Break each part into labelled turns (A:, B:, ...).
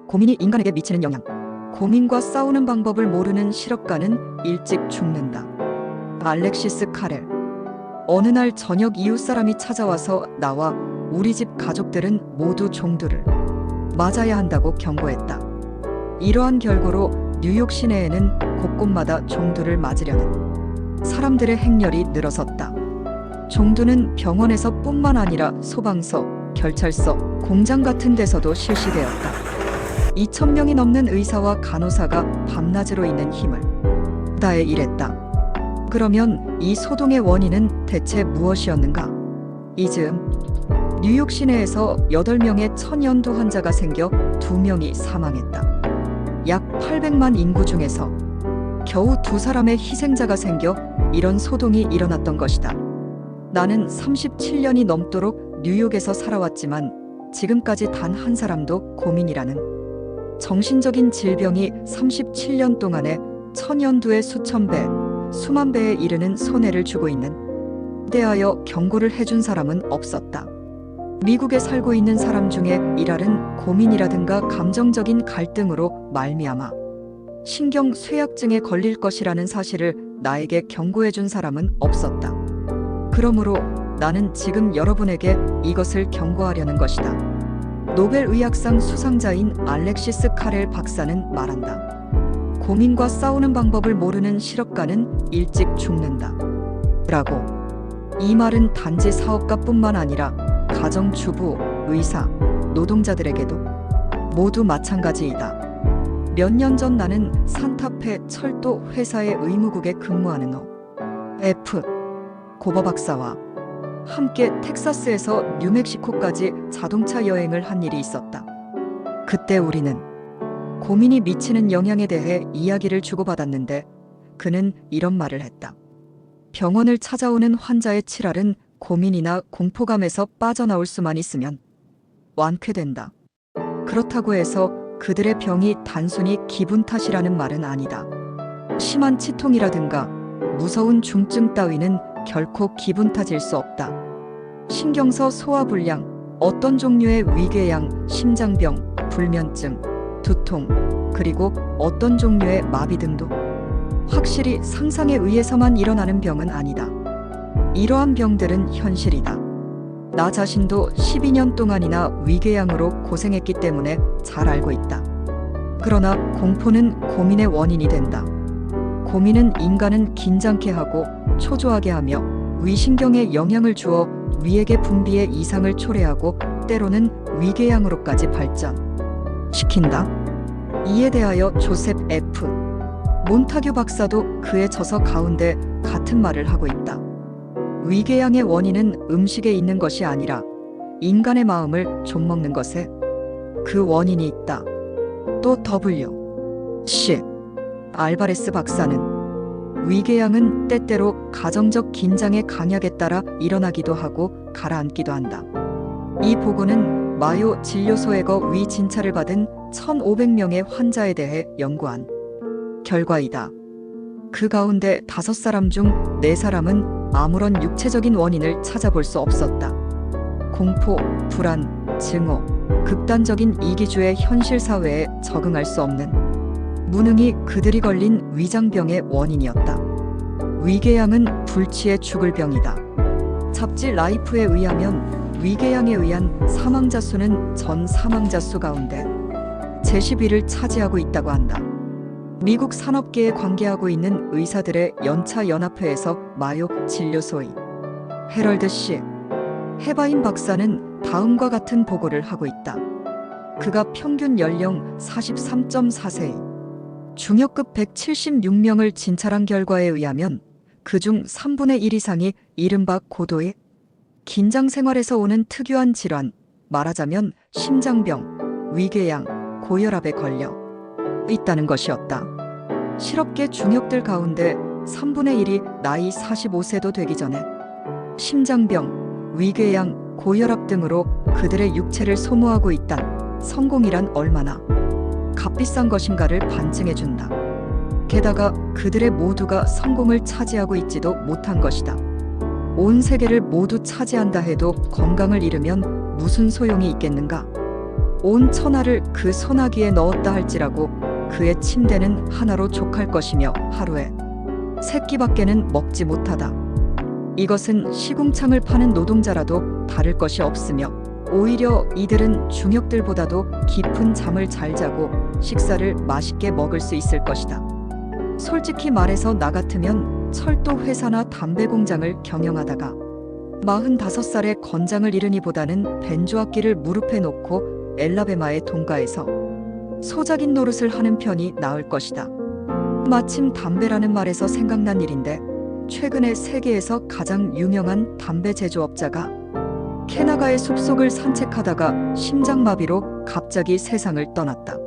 A: 고민이 인간에게 미치는 영향. 고민과 싸우는 방법을 모르는 실업가는 일찍 죽는다. 알렉시스 카렐. 어느 날 저녁 이웃 사람이 찾아와서 나와 우리 집 가족들은 모두 종두를 맞아야 한다고 경고했다. 이러한 결과로 뉴욕 시내에는 곳곳마다 종두를 맞으려는 사람들의 행렬이 늘어섰다. 종두는 병원에서 뿐만 아니라 소방서, 경찰서, 공장 같은 데서도 실시되었다. 2,000명이 넘는 의사와 간호사가 밤낮으로 있는 힘을 다해 일했다. 그러면 이 소동의 원인은 대체 무엇이었는가? 이 즈음 뉴욕 시내에서 8명의 천연두 환자가 생겨 2명이 사망했다. 약 800만 인구 중에서 겨우 2사람의 희생자가 생겨 이런 소동이 일어났던 것이다. 나는 37년이 넘도록 뉴욕에서 살아왔지만 지금까지 단 한 사람도 고민이라는 정신적인 질병이 37년 동안에 천연두의 수천 배, 수만 배에 이르는 손해를 주고 있는 대하여 경고를 해준 사람은 없었다. 미국에 살고 있는 사람 중에 일할은 고민이라든가 감정적인 갈등으로 말미암아 신경 쇠약증에 걸릴 것이라는 사실을 나에게 경고해준 사람은 없었다. 그러므로 나는 지금 여러분에게 이것을 경고하려는 것이다. 노벨 의학상 수상자인 알렉시스 카렐 박사는 말한다. 고민과 싸우는 방법을 모르는 실업가는 일찍 죽는다. 라고. 이 말은 단지 사업가뿐만 아니라 가정주부, 의사, 노동자들에게도 모두 마찬가지이다. 몇 년 전 나는 산타페 철도 회사의 의무국에 근무하는 F. 고버 박사와 함께 텍사스에서 뉴멕시코까지 자동차 여행을 한 일이 있었다. 그때 우리는 고민이 미치는 영향에 대해 이야기를 주고받았는데 그는 이런 말을 했다. 병원을 찾아오는 환자의 치랄은 고민이나 공포감에서 빠져나올 수만 있으면 완쾌된다. 그렇다고 해서 그들의 병이 단순히 기분 탓이라는 말은 아니다. 심한 치통이라든가 무서운 중증 따위는 결코 기분 탓일 수 없다. 신경서 소화불량, 어떤 종류의 위궤양, 심장병, 불면증, 두통, 그리고 어떤 종류의 마비 등도 확실히 상상에 의해서만 일어나는 병은 아니다. 이러한 병들은 현실이다. 나 자신도 12년 동안이나 위궤양으로 고생했기 때문에 잘 알고 있다. 그러나 공포는 고민의 원인이 된다. 고민은 인간은 긴장케 하고 초조하게 하며 위신경에 영향을 주어 위액의 분비에 이상을 초래하고 때로는 위궤양으로까지 발전시킨다. 이에 대하여 조셉 F. 몬타규 박사도 그의 저서 가운데 같은 말을 하고 있다. 위궤양의 원인은 음식에 있는 것이 아니라 인간의 마음을 좀먹는 것에 그 원인이 있다. 또 W. C. 알바레스 박사는 위궤양은 때때로 가정적 긴장의 강약에 따라 일어나기도 하고 가라앉기도 한다. 이 보고는 마요 진료소에거 위 진찰을 받은 1,500명의 환자에 대해 연구한 결과이다. 그 가운데 5사람 중 4사람은 아무런 육체적인 원인을 찾아볼 수 없었다. 공포, 불안, 증오, 극단적인 이기주의 현실 사회에 적응할 수 없는 무능이 그들이 걸린 위장병의 원인이었다. 위궤양은 불치에 죽을 병이다. 잡지 라이프에 의하면 위궤양에 의한 사망자 수는 전 사망자 수 가운데 제11을 차지하고 있다고 한다. 미국 산업계에 관계하고 있는 의사들의 연차 연합회에서 마요 진료소의 헤럴드 씨. 헤바인 박사는 다음과 같은 보고를 하고 있다. 그가 평균 연령 43.4세의 중역급 176명을 진찰한 결과에 의하면 그중 3분의 1 이상이 이른바 고도의 긴장 생활에서 오는 특유한 질환, 말하자면 심장병, 위궤양, 고혈압에 걸려 있다는 것이었다. 실업계 중역들 가운데 3분의 1이 나이 45세도 되기 전에 심장병, 위궤양, 고혈압 등으로 그들의 육체를 소모하고 있단 성공이란 얼마나 값비싼 것인가를 반증해준다. 게다가 그들의 모두가 성공을 차지하고 있지도 못한 것이다. 온 세계를 모두 차지한다 해도 건강을 잃으면 무슨 소용이 있겠는가? 온 천하를 그 소나기에 넣었다 할지라고 그의 침대는 하나로 족할 것이며 하루에 3끼밖에는 먹지 못하다. 이것은 시궁창을 파는 노동자라도 다를 것이 없으며 오히려 이들은 중역들보다도 깊은 잠을 잘 자고 식사를 맛있게 먹을 수 있을 것이다. 솔직히 말해서 나 같으면 철도 회사나 담배 공장을 경영하다가 45살에 건장을 잃으니보다는 벤조악기를 무릎에 놓고 엘라베마의 동가에서 소작인 노릇을 하는 편이 나을 것이다. 마침 담배라는 말에서 생각난 일인데 최근에 세계에서 가장 유명한 담배 제조업자가 캐나다의 숲속을 산책하다가 심장마비로 갑자기 세상을 떠났다.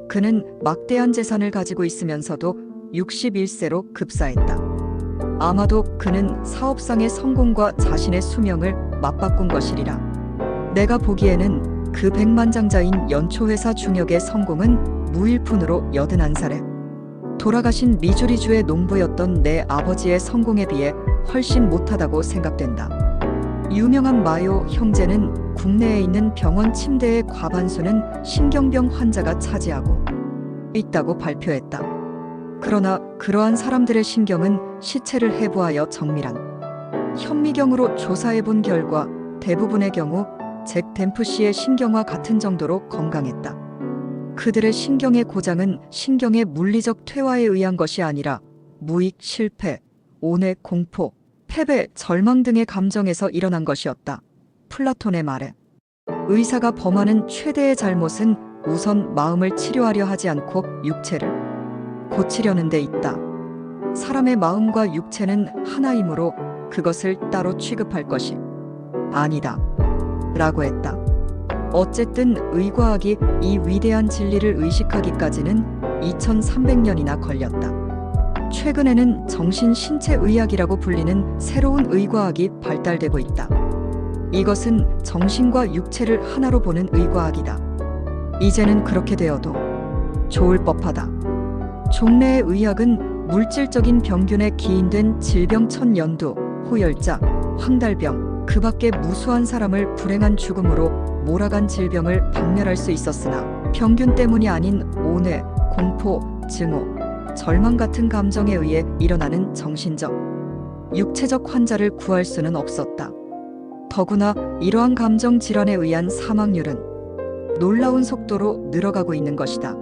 A: 그는 막대한 재산을 가지고 있으면서도 61세로 급사했다. 아마도 그는 사업상의 성공과 자신의 수명을 맞바꾼 것이리라. 내가 보기에는 그 백만장자인 연초회사 중역의 성공은 무일푼으로 81살에 돌아가신 미주리주의 농부였던 내 아버지의 성공에 비해 훨씬 못하다고 생각된다. 유명한 마요 형제는 국내에 있는 병원 침대의 과반수는 신경병 환자가 차지하고 있다고 발표했다. 그러나 그러한 사람들의 신경은 시체를 해부하여 정밀한 현미경으로 조사해본 결과 대부분의 경우 잭 댐프시의 신경과 같은 정도로 건강했다. 그들의 신경의 고장은 신경의 물리적 퇴화에 의한 것이 아니라 무익, 실패, 온해, 공포, 패배, 절망 등의 감정에서 일어난 것이었다. 플라톤의 말에 의사가 범하는 최대의 잘못은 우선 마음을 치료하려 하지 않고 육체를 고치려는 데 있다. 사람의 마음과 육체는 하나이므로 그것을 따로 취급할 것이 아니다. 라고 했다. 어쨌든 의과학이 이 위대한 진리를 의식하기까지는 2300년이나 걸렸다. 최근에는 정신신체의학이라고 불리는 새로운 의과학이 발달되고 있다. 이것은 정신과 육체를 하나로 보는 의과학이다. 이제는 그렇게 되어도 좋을 법하다. 종래의 의학은 물질적인 병균에 기인된 질병 천연두, 호열자, 황달병, 그 밖에 무수한 사람을 불행한 죽음으로 몰아간 질병을 박멸할 수 있었으나 병균 때문이 아닌 온해, 공포, 증오, 절망 같은 감정에 의해 일어나는 정신적, 육체적 환자를 구할 수는 없었다. 더구나 이러한 감정 질환에 의한 사망률은 놀라운 속도로 늘어가고 있는 것이다.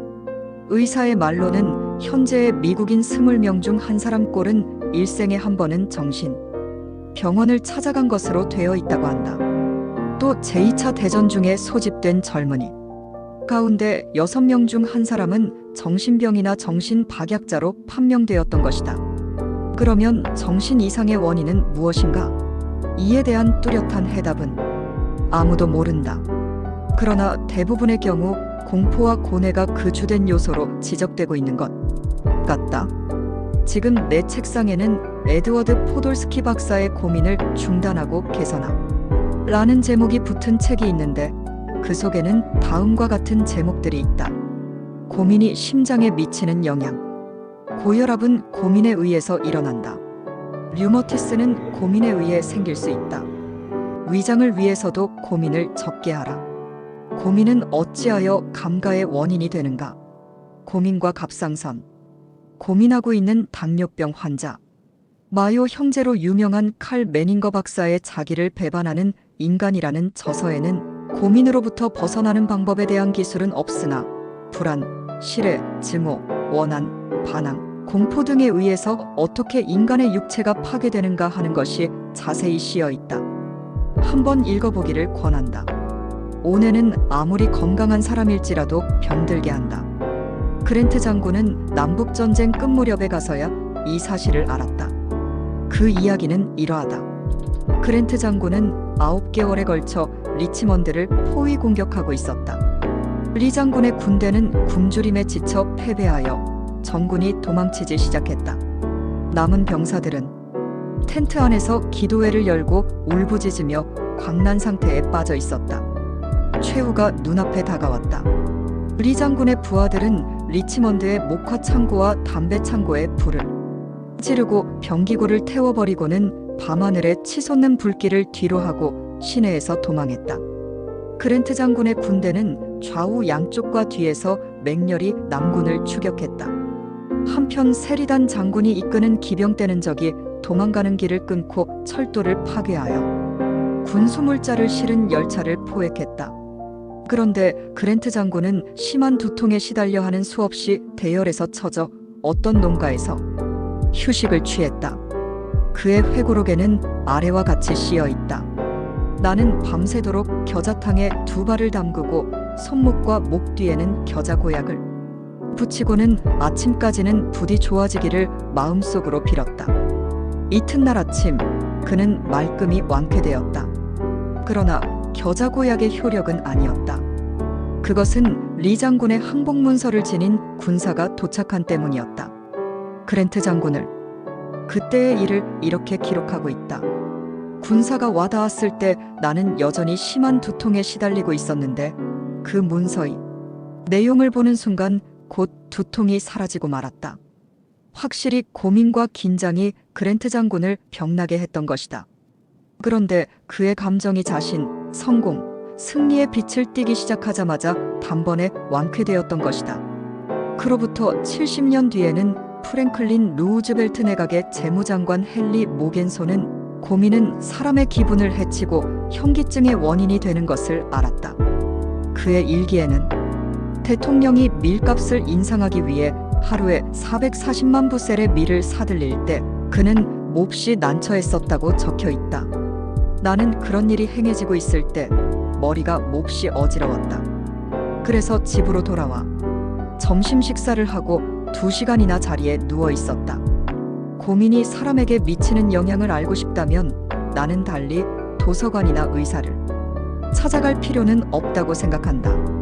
A: 의사의 말로는 현재의 미국인 20명 중 한 사람 꼴은 일생에 한 번은 정신 병원을 찾아간 것으로 되어 있다고 한다. 또 제2차 대전 중에 소집된 젊은이 가운데 6명 중 한 사람은 정신병이나 정신박약자로 판명되었던 것이다. 그러면 정신 이상의 원인은 무엇인가? 이에 대한 뚜렷한 해답은 아무도 모른다. 그러나 대부분의 경우 공포와 고뇌가 그 주된 요소로 지적되고 있는 것 같다. 지금 내 책상에는 에드워드 포돌스키 박사의 고민을 중단하고 개선하 라는 제목이 붙은 책이 있는데 그 속에는 다음과 같은 제목들이 있다. 고민이 심장에 미치는 영향. 고혈압은 고민에 의해서 일어난다. 류머티스는 고민에 의해 생길 수 있다. 위장을 위해서도 고민을 적게 하라. 고민은 어찌하여 감가의 원인이 되는가? 고민과 갑상선. 고민하고 있는 당뇨병 환자. 마요 형제로 유명한 칼 메닝거 박사의 자기를 배반하는 인간이라는 저서에는 고민으로부터 벗어나는 방법에 대한 기술은 없으나 불안, 실외, 증오, 원한, 반항, 공포 등에 의해서 어떻게 인간의 육체가 파괴되는가 하는 것이 자세히 씌어 있다. 한번 읽어보기를 권한다. 온해는 아무리 건강한 사람일지라도 병들게 한다. 그랜트 장군은 남북전쟁 끝 무렵에 가서야 이 사실을 알았다. 그 이야기는 이러하다. 그랜트 장군은 9개월에 걸쳐 리치먼드를 포위 공격하고 있었다. 리 장군의 군대는 굶주림에 지쳐 패배하여 전군이 도망치기 시작했다. 남은 병사들은 텐트 안에서 기도회를 열고 울부짖으며 광난 상태에 빠져 있었다. 최후가 눈앞에 다가왔다. 리 장군의 부하들은 리치먼드의 목화 창고와 담배 창고에 불을 지르고 병기고를 태워버리고는 밤하늘에 치솟는 불길을 뒤로 하고 시내에서 도망했다. 그랜트 장군의 군대는 좌우 양쪽과 뒤에서 맹렬히 남군을 추격했다. 한편 세리단 장군이 이끄는 기병대는 적이 도망가는 길을 끊고 철도를 파괴하여 군수물자를 실은 열차를 포획했다. 그런데 그랜트 장군은 심한 두통에 시달려 하는 수없이 대열에서 처져 어떤 농가에서 휴식을 취했다. 그의 회고록에는 아래와 같이 씌어 있다. 나는 밤새도록 겨자탕에 두 발을 담그고 손목과 목 뒤에는 겨자고약을 붙이고는 아침까지는 부디 좋아지기를 마음속으로 빌었다. 이튿날 아침 그는 말끔히 완쾌되었다. 그러나 겨자고약의 효력은 아니었다. 그것은 리 장군의 항복문서를 지닌 군사가 도착한 때문이었다. 그랜트 장군을 그때의 일을 이렇게 기록하고 있다. 군사가 와닿았을 때 나는 여전히 심한 두통에 시달리고 있었는데 그 문서의 내용을 보는 순간 곧 두통이 사라지고 말았다. 확실히 고민과 긴장이 그랜트 장군을 병나게 했던 것이다. 그런데 그의 감정이 자신, 성공, 승리의 빛을 띠기 시작하자마자 단번에 완쾌되었던 것이다. 그로부터 70년 뒤에는 프랭클린 루즈벨트 내각의 재무장관 헨리 모겐소는 고민은 사람의 기분을 해치고 현기증의 원인이 되는 것을 알았다. 그의 일기에는 대통령이 밀값을 인상하기 위해 하루에 440만 부셀의 밀을 사들일 때 그는 몹시 난처했었다고 적혀 있다. 나는 그런 일이 행해지고 있을 때 머리가 몹시 어지러웠다. 그래서 집으로 돌아와 점심 식사를 하고 2시간이나 자리에 누워 있었다. 고민이 사람에게 미치는 영향을 알고 싶다면 나는 달리 도서관이나 의사를 찾아갈 필요는 없다고 생각한다.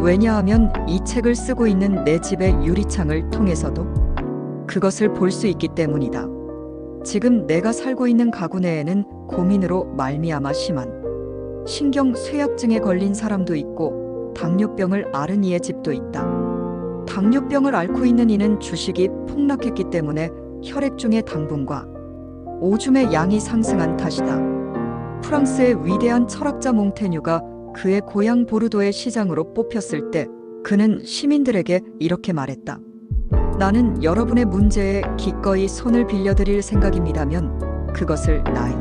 A: 왜냐하면 이 책을 쓰고 있는 내 집의 유리창을 통해서도 그것을 볼 수 있기 때문이다. 지금 내가 살고 있는 가구 내에는 고민으로 말미암아 심한 신경 쇠약증에 걸린 사람도 있고 당뇨병을 앓은 이의 집도 있다. 당뇨병을 앓고 있는 이는 주식이 폭락했기 때문에 혈액 중의 당분과 오줌의 양이 상승한 탓이다. 프랑스의 위대한 철학자 몽테뉴가 그의 고향 보르도의 시장으로 뽑혔을 때 그는 시민들에게 이렇게 말했다. 나는 여러분의 문제에 기꺼이 손을 빌려드릴 생각입니다면 그것을 나이,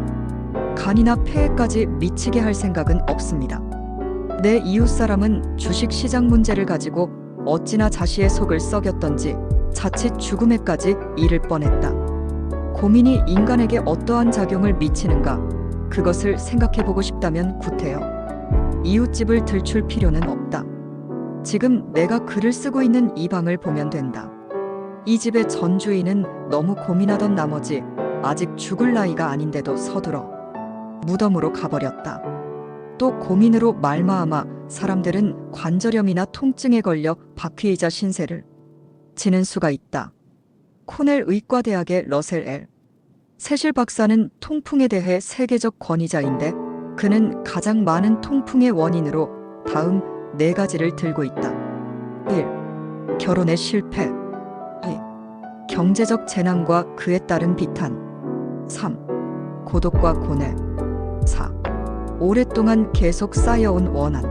A: 간이나 폐에까지 미치게 할 생각은 없습니다. 내 이웃사람은 주식시장 문제를 가지고 어찌나 자시의 속을 썩였던지 자칫 죽음에까지 이를 뻔했다. 고민이 인간에게 어떠한 작용을 미치는가 그것을 생각해보고 싶다면 구태여 이웃집을 들출 필요는 없다. 지금 내가 글을 쓰고 있는 이 방을 보면 된다. 이 집의 전주인은 너무 고민하던 나머지 아직 죽을 나이가 아닌데도 서둘러 무덤으로 가버렸다. 또 고민으로 말마암아 사람들은 관절염이나 통증에 걸려 바퀴이자 신세를 지는 수가 있다. 코넬 의과대학의 러셀 L. 세실 박사는 통풍에 대해 세계적 권위자인데 그는 가장 많은 통풍의 원인으로 다음 4가지를 들고 있다. 1. 결혼의 실패. 2. 경제적 재난과 그에 따른 비탄. 3. 고독과 고뇌. 4. 오랫동안 계속 쌓여온 원한.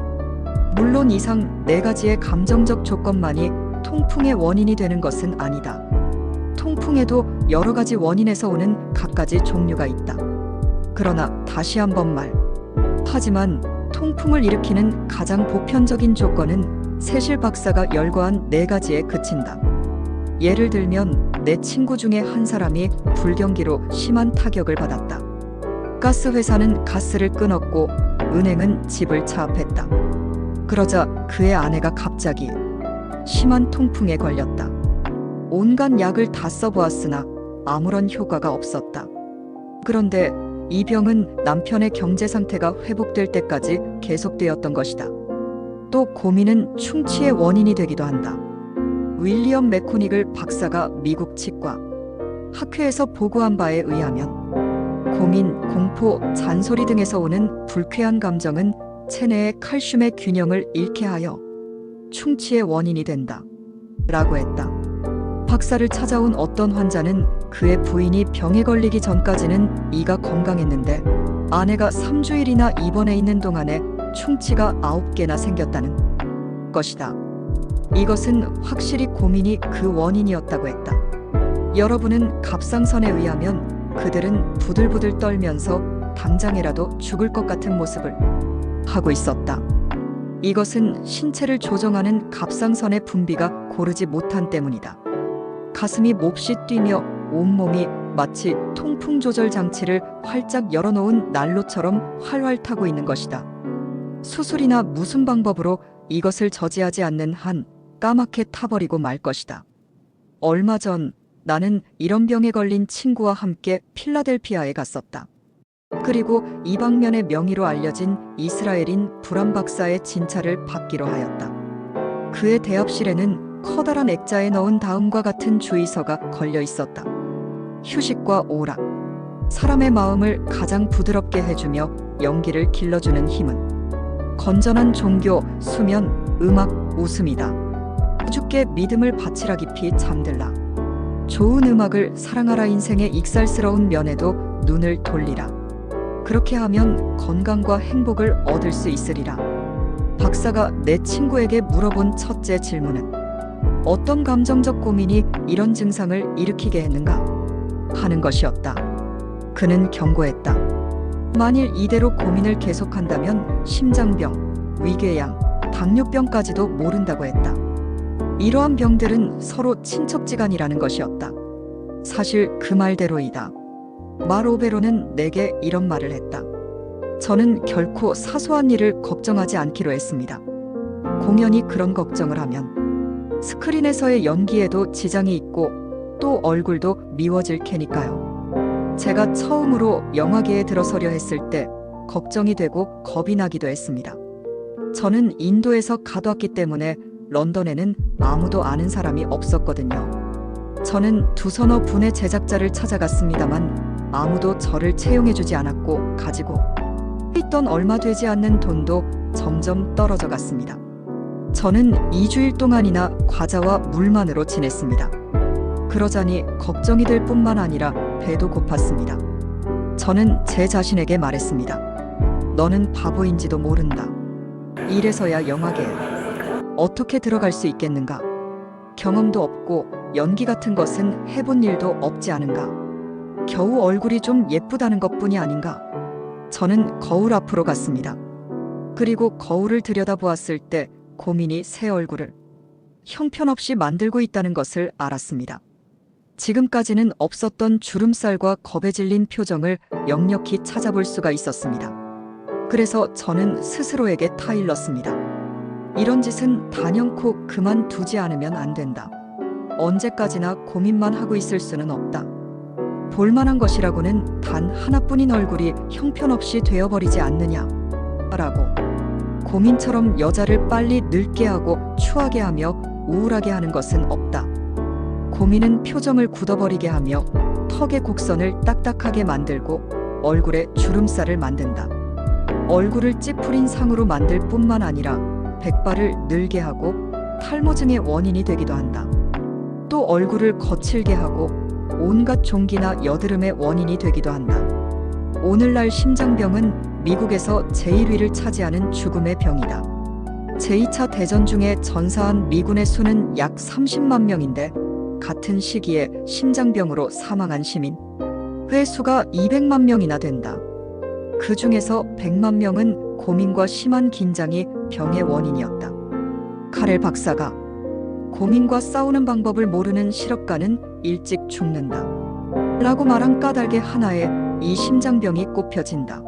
A: 물론 이상 4가지의 감정적 조건만이 통풍의 원인이 되는 것은 아니다. 통풍에도 여러 가지 원인에서 오는 갖가지 종류가 있다. 그러나 다시 한번 하지만 통풍을 일으키는 가장 보편적인 조건은 세실 박사가 열거한 4가지에 그친다. 예를 들면 내 친구 중에 한 사람이 불경기로 심한 타격을 받았다. 가스 회사는 가스를 끊었고 은행은 집을 차압했다. 그러자 그의 아내가 갑자기 심한 통풍에 걸렸다. 온갖 약을 다 써보았으나 아무런 효과가 없었다. 그런데 이 병은 남편의 경제 상태가 회복될 때까지 계속되었던 것이다. 또 고민은 충치의 원인이 되기도 한다. 윌리엄 맥코니글 박사가 미국 치과 학회에서 보고한 바에 의하면 고민, 공포, 잔소리 등에서 오는 불쾌한 감정은 체내의 칼슘의 균형을 잃게 하여 충치의 원인이 된다. 라고 했다. 박사를 찾아온 어떤 환자는 그의 부인이 병에 걸리기 전까지는 이가 건강했는데 아내가 3주일이나 입원해 있는 동안에 충치가 9개나 생겼다는 것이다. 이것은 확실히 고민이 그 원인이었다고 했다. 여러분은 갑상선에 의하면 그들은 부들부들 떨면서 당장이라도 죽을 것 같은 모습을 하고 있었다. 이것은 신체를 조정하는 갑상선의 분비가 고르지 못한 때문이다. 가슴이 몹시 뛰며 온몸이 마치 통풍 조절 장치를 활짝 열어놓은 난로처럼 활활 타고 있는 것이다. 수술이나 무슨 방법으로 이것을 저지하지 않는 한 까맣게 타버리고 말 것이다. 얼마 전 나는 이런 병에 걸린 친구와 함께 필라델피아에 갔었다. 그리고 이방면의 명의로 알려진 이스라엘인 브람 박사의 진찰을 받기로 하였다. 그의 대합실에는 커다란 액자에 넣은 다음과 같은 주의서가 걸려 있었다. 휴식과 오락, 사람의 마음을 가장 부드럽게 해주며 연기를 길러주는 힘은 건전한 종교, 수면, 음악, 웃음이다. 주께 믿음을 바치라 깊이 잠들라. 좋은 음악을 사랑하라. 인생의 익살스러운 면에도 눈을 돌리라. 그렇게 하면 건강과 행복을 얻을 수 있으리라. 박사가 내 친구에게 물어본 첫째 질문은 어떤 감정적 고민이 이런 증상을 일으키게 했는가 하는 것이었다. 그는 경고했다. 만일 이대로 고민을 계속한다면 심장병, 위궤양, 당뇨병까지도 모른다고 했다. 이러한 병들은 서로 친척지간이라는 것이었다. 사실 그 말대로이다. 마로베로는 내게 이런 말을 했다. 저는 결코 사소한 일을 걱정하지 않기로 했습니다. 공연히 그런 걱정을 하면 스크린에서의 연기에도 지장이 있고 또 얼굴도 미워질 테니까요. 제가 처음으로 영화계에 들어서려 했을 때 걱정이 되고 겁이 나기도 했습니다. 저는 인도에서 가둬왔기 때문에 런던에는 아무도 아는 사람이 없었거든요. 저는 두서너 분의 제작자를 찾아갔습니다만 아무도 저를 채용해주지 않았고 가지고 있던 얼마 되지 않는 돈도 점점 떨어져 갔습니다. 저는 2주일 동안이나 과자와 물만으로 지냈습니다. 그러자니 걱정이 될 뿐만 아니라 배도 고팠습니다. 저는 제 자신에게 말했습니다. 너는 바보인지도 모른다. 이래서야 영화계에 어떻게 들어갈 수 있겠는가? 경험도 없고 연기 같은 것은 해본 일도 없지 않은가? 겨우 얼굴이 좀 예쁘다는 것뿐이 아닌가? 저는 거울 앞으로 갔습니다. 그리고 거울을 들여다보았을 때 고민이 새 얼굴을 형편없이 만들고 있다는 것을 알았습니다. 지금까지는 없었던 주름살과 겁에 질린 표정을 역력히 찾아볼 수가 있었습니다. 그래서 저는 스스로에게 타일렀습니다. 이런 짓은 단연코 그만두지 않으면 안 된다. 언제까지나 고민만 하고 있을 수는 없다. 볼만한 것이라고는 단 하나뿐인 얼굴이 형편없이 되어버리지 않느냐 라고. 고민처럼 여자를 빨리 늙게 하고 추하게 하며 우울하게 하는 것은 없다. 고민은 표정을 굳어버리게 하며 턱의 곡선을 딱딱하게 만들고 얼굴에 주름살을 만든다. 얼굴을 찌푸린 상으로 만들 뿐만 아니라 백발을 늘게 하고 탈모증의 원인이 되기도 한다. 또 얼굴을 거칠게 하고 온갖 종기나 여드름의 원인이 되기도 한다. 오늘날 심장병은 미국에서 제1위를 차지하는 죽음의 병이다. 제2차 대전 중에 전사한 미군의 수는 약 30만 명인데 같은 시기에 심장병으로 사망한 시민 회수가 200만 명이나 된다. 그 중에서 100만 명은 고민과 심한 긴장이 병의 원인이었다. 카렐 박사가 고민과 싸우는 방법을 모르는 실업가는 일찍 죽는다 라고 말한 까닭의 하나에 이 심장병이 꼽혀진다.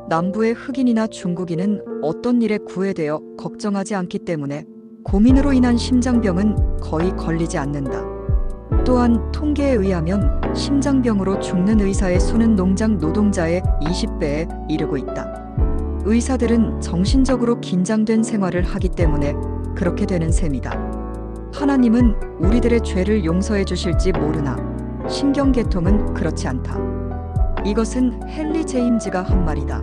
A: 남부의 흑인이나 중국인은 어떤 일에 구애되어 걱정하지 않기 때문에 고민으로 인한 심장병은 거의 걸리지 않는다. 또한 통계에 의하면 심장병으로 죽는 의사의 수는 농장 노동자의 20배에 이르고 있다. 의사들은 정신적으로 긴장된 생활을 하기 때문에 그렇게 되는 셈이다. 하나님은 우리들의 죄를 용서해 주실지 모르나 신경계통은 그렇지 않다. 이것은 헨리 제임즈가 한 말이다.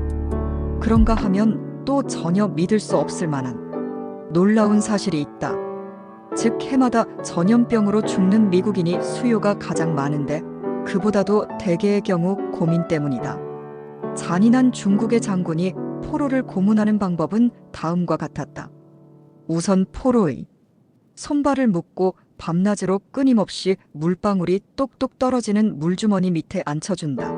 A: 그런가 하면 또 전혀 믿을 수 없을 만한 놀라운 사실이 있다. 즉 해마다 전염병으로 죽는 미국인이 수요가 가장 많은데 그보다도 대개의 경우 고민 때문이다. 잔인한 중국의 장군이 포로를 고문하는 방법은 다음과 같았다. 우선 포로의 손발을 묶고 밤낮으로 끊임없이 물방울이 똑똑 떨어지는 물주머니 밑에 앉혀준다.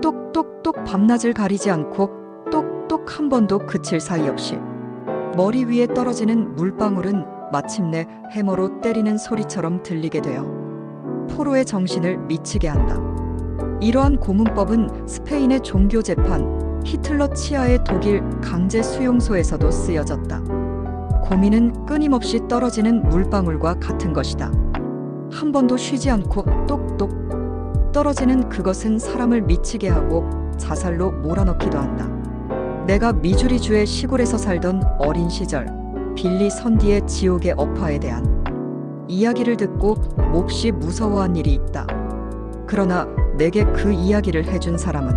A: 똑똑똑 밤낮을 가리지 않고 똑똑 한 번도 그칠 사이 없이 머리 위에 떨어지는 물방울은 마침내 해머로 때리는 소리처럼 들리게 되어 포로의 정신을 미치게 한다. 이러한 고문법은 스페인의 종교 재판, 히틀러 치하의 독일 강제 수용소에서도 쓰여졌다. 고민은 끊임없이 떨어지는 물방울과 같은 것이다. 한 번도 쉬지 않고 똑똑 떨어지는 그것은 사람을 미치게 하고 자살로 몰아넣기도 한다. 내가 미주리주의 시골에서 살던 어린 시절, 빌리 선디의 지옥의 업화에 대한 이야기를 듣고 몹시 무서워한 일이 있다. 그러나 내게 그 이야기를 해준 사람은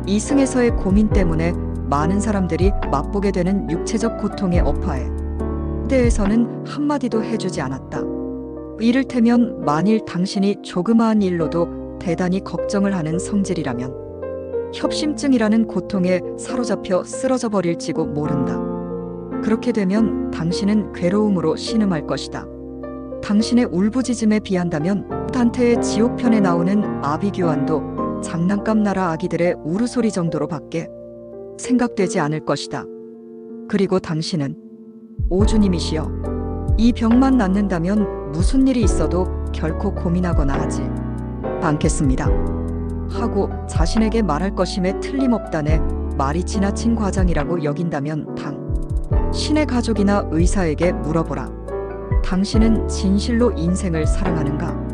A: 이승에서의 고민 때문에 많은 사람들이 맛보게 되는 육체적 고통의 업화에 대해서는 한마디도 해주지 않았다. 이를테면 만일 당신이 조그마한 일로도 대단히 걱정을 하는 성질이라면 협심증이라는 고통에 사로잡혀 쓰러져 버릴지도 모른다. 그렇게 되면 당신은 괴로움으로 신음할 것이다. 당신의 울부짖음에 비한다면 단테의 지옥편에 나오는 아비규환도 장난감 나라 아기들의 우르소리 정도로 밖에 생각되지 않을 것이다. 그리고 당신은 오주님이시여, 이 병만 낫는다면 무슨 일이 있어도 결코 고민하거나 하지 않겠습니다. 하고 자신에게 말할 것임에 틀림없다네 말이 지나친 과장이라고 여긴다면 당신의 가족이나 의사에게 물어보라. 당신은 진실로 인생을 사랑하는가?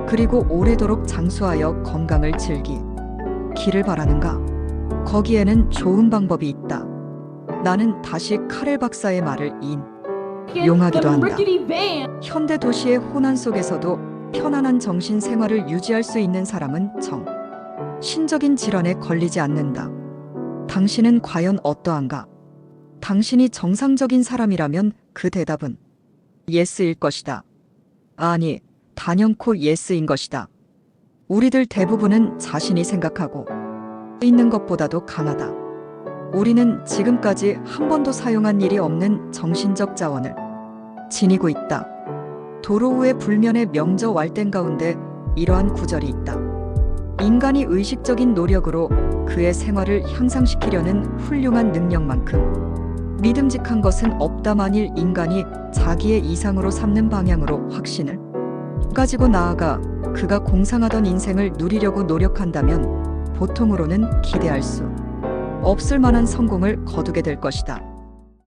A: 그리고 오래도록 장수하여 건강을 즐기기를 바라는가? 거기에는 좋은 방법이 있다. 나는 다시 카렐 박사의 말을 인용하기도 한다. 현대 도시의 혼란 속에서도 편안한 정신 생활을 유지할 수 있는 사람은 신적인 질환에 걸리지 않는다. 당신은 과연 어떠한가? 당신이 정상적인 사람이라면 그 대답은 예스일 것이다. 아니, 단연코 예스인 것이다. 우리들 대부분은 자신이 생각하고 있는 것보다도 강하다. 우리는 지금까지 한 번도 사용한 일이 없는 정신적 자원을 지니고 있다. 도로우의 불면의 명저 왈땡 가운데 이러한 구절이 있다. 인간이 의식적인 노력으로 그의 생활을 향상시키려는 훌륭한 능력만큼 믿음직한 것은 없다. 만일 인간이 자기의 이상으로 삼는 방향으로 확신을 가지고 나아가 그가 공상하던 인생을 누리려고 노력한다면 보통으로는 기대할 수 없을 만한 성공을 거두게 될 것이다.